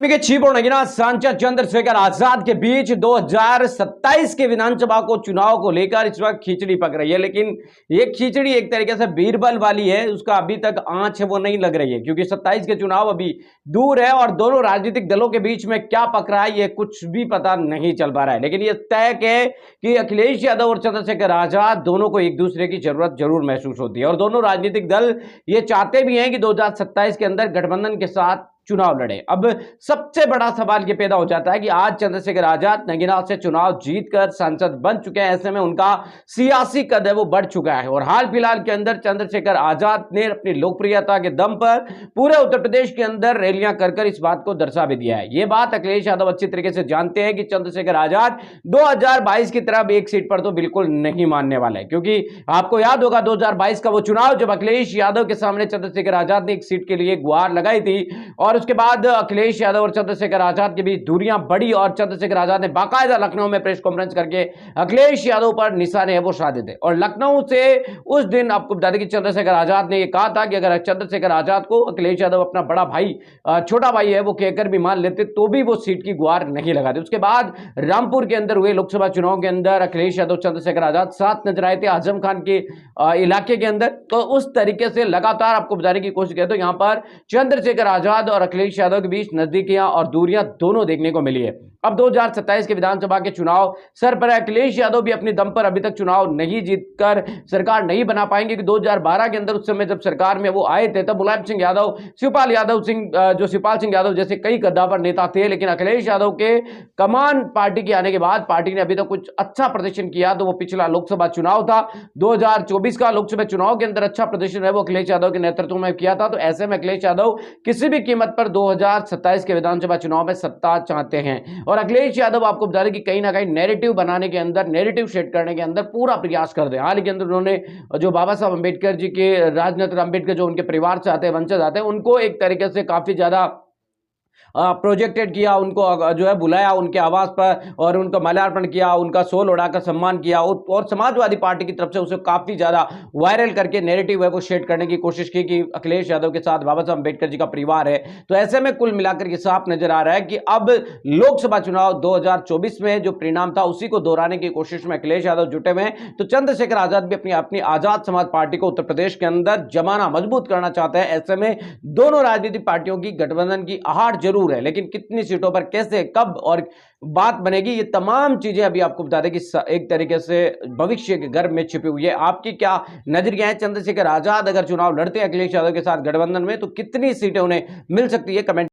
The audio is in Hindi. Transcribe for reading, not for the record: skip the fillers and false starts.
के चीफ और नगीना सांसद चंद्रशेखर आजाद के बीच 2027 के विधानसभा को चुनाव को लेकर इस वक्त खिचड़ी पक रही है। लेकिन ये खिचड़ी एक तरीके से बीरबल वाली है, उसका अभी तक आंच है वो नहीं लग रही है, क्योंकि 27 के चुनाव अभी दूर है और दोनों राजनीतिक दलों के बीच में क्या पक रहा है ये कुछ भी पता नहीं चल पा रहा है। लेकिन ये तय है कि अखिलेश यादव और चंद्रशेखर आजाद दोनों को एक दूसरे की जरूरत जरूर महसूस होती है और दोनों राजनीतिक दल ये चाहते भी हैं कि 2027 के अंदर गठबंधन के साथ चुनाव लड़े। अब सबसे बड़ा सवाल यह पैदा हो जाता है कि आज चंद्रशेखर आजाद नगीना से चुनाव जीतकर सांसद बन चुके हैं। ऐसे में उनका सियासी कद है वो बढ़ चुका है और हाल फिलहाल के अंदर चंद्रशेखर आजाद ने अपनी लोकप्रियता के दम पर पूरे उत्तर प्रदेश के अंदर रैलियां कर इस बात को दर्शा भी दिया है। यह बात अखिलेश यादव अच्छी तरीके से जानते हैं कि चंद्रशेखर आजाद 2022 की तरफ एक सीट पर तो बिल्कुल नहीं मानने वाले, क्योंकि आपको याद होगा 2022 का वो चुनाव जब अखिलेश यादव के सामने चंद्रशेखर आजाद ने एक सीट के लिए गुहार लगाई थी और उसके बाद अखिलेश यादव और चंद्रशेखर आजाद के बीच दूरियां बढ़ी और चंद्रशेखर आजाद ने बाकायदा लखनऊ में प्रेस कॉन्फ्रेंस करके अखिलेश यादव पर निशाने है वो साधे थे। और लखनऊ से उस दिन आपको बता दें कि चंद्रशेखर आजाद ने यह कहा था कि अगर चंद्रशेखर आजाद को अखिलेश यादव अपना बड़ा भाई छोटा भाई है वो कहकर भी मान लेते तो भी वो सीट की गुहार नहीं लगाते। उसके बाद रामपुर के अंदर हुए लोकसभा चुनाव के अंदर अखिलेश यादव चंद्रशेखर आजाद साथ नजर आए थे आजम खान के इलाके के अंदर। तो उस तरीके से लगातार आपको बताने की कोशिश किया तो यहां पर चंद्रशेखर आजाद और अखिलेश यादव के बीच नजदीकियां और दूरियां दोनों देखने को मिली है। अब 2027 के विधानसभा के चुनाव सर पर अखिलेश यादव भी अपने दम पर अभी तक चुनाव नहीं जीतकर सरकार नहीं बना पाएंगे कि 2012 के अंदर उस समय जब सरकार में वो आए थे तब मुलायम सिंह यादव, शिवपाल सिंह यादव जैसे कई कद्दावर नेता थे। लेकिन अखिलेश यादव के कमान पार्टी के आने के बाद पार्टी ने अभी तक कुछ अच्छा प्रदर्शन किया तो वो पिछला लोकसभा चुनाव था 2024 का लोकसभा चुनाव के अंदर अच्छा प्रदर्शन है वो अखिलेश यादव के नेतृत्व में किया था। तो ऐसे में अखिलेश यादव किसी भी कीमत पर 2027 के विधानसभा चुनाव में सत्ता चाहते हैं और अखिलेश यादव आपको बता दें कि कहीं ना कहीं नैरेटिव बनाने के अंदर, नैरेटिव सेट करने के अंदर पूरा प्रयास करते हैं। हाल के अंदर उन्होंने जो बाबा साहब अंबेडकर जी के, राजनेता अंबेडकर जो उनके परिवार से आते हैं, वंशज आते हैं, उनको एक तरीके से काफी ज्यादा प्रोजेक्टेड किया, उनको जो है बुलाया उनके आवास पर और उनका माल्यार्पण किया, उनका शॉल उड़ाकर सम्मान किया और समाजवादी पार्टी की तरफ से उसे काफी ज्यादा वायरल करके नैरेटिव है वो शेड करने की कोशिश की कि अखिलेश यादव के साथ बाबा साहब अंबेडकर जी का परिवार है। तो ऐसे में कुल मिलाकर के साफ नजर आ रहा है कि अब लोकसभा चुनाव 2024 में जो परिणाम था उसी को दोहराने की कोशिश में अखिलेश यादव जुटे हुए हैं। तो चंद्रशेखर आजाद भी अपनी आजाद समाज पार्टी को उत्तर प्रदेश के अंदर जमाना मजबूत करना चाहते हैं। ऐसे में दोनों राजनीतिक पार्टियों की गठबंधन की आहट जरूर है, लेकिन कितनी सीटों पर, कैसे, कब और बात बनेगी, ये तमाम चीजें अभी आपको बता दें कि एक तरीके से भविष्य के गर्भ में छिपी हुई है। आपकी क्या नजरिया है? चंद्रशेखर आजाद अगर चुनाव लड़ते हैं अखिलेश यादव के साथ गठबंधन में तो कितनी सीटें उन्हें मिल सकती है? कमेंट